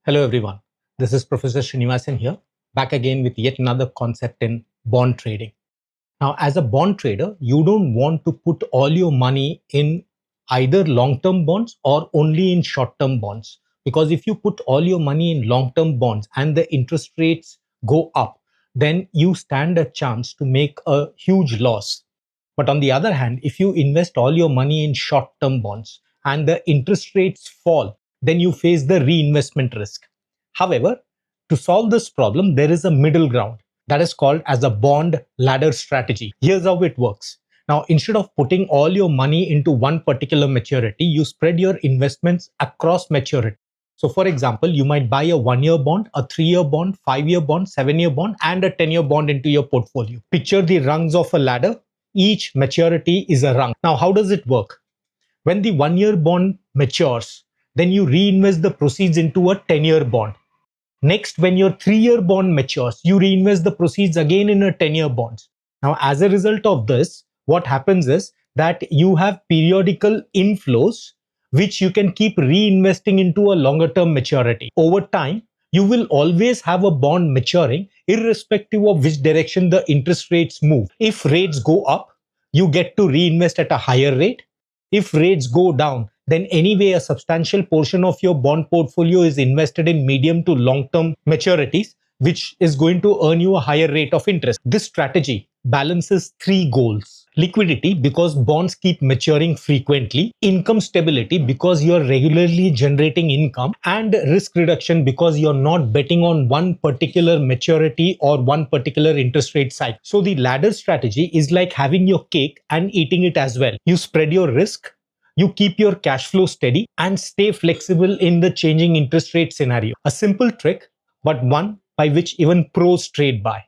Hello everyone, this is Professor Srinivasan here, back again with yet another concept in bond trading. Now, as a bond trader, you don't want to put all your money in either long-term bonds or only in short-term bonds. Because if you put all your money in long-term bonds and the interest rates go up, then you stand a chance to make a huge loss. But on the other hand, if you invest all your money in short-term bonds and the interest rates fall, then you face the reinvestment risk. However, to solve this problem, there is a middle ground that is called as a bond ladder strategy. Here's how it works. Now, instead of putting all your money into one particular maturity, you spread your investments across maturity. So, for example, you might buy a 1-year bond, a 3-year bond, 5-year bond, 7-year bond, and a 10-year bond into your portfolio. Picture the rungs of a ladder. Each maturity is a rung. Now, how does it work? When the 1-year bond matures, then you reinvest the proceeds into a 10-year bond. Next, when your 3-year bond matures, you reinvest the proceeds again in a 10-year bonds. Now, as a result of this, what happens is that you have periodical inflows which you can keep reinvesting into a longer term maturity. Over time, you will always have a bond maturing irrespective of which direction the interest rates move. If rates go up, you get to reinvest at a higher rate. If rates go down, then anyway a substantial portion of your bond portfolio is invested in medium to long-term maturities, which is going to earn you a higher rate of interest. This strategy balances three goals: liquidity, because bonds keep maturing frequently; income stability, because you're regularly generating income; and risk reduction, because you're not betting on one particular maturity or one particular interest rate cycle. So the ladder strategy is like having your cake and eating it as well. You spread your risk, you keep your cash flow steady, and stay flexible in the changing interest rate scenario. A simple trick, but one by which even pros trade by.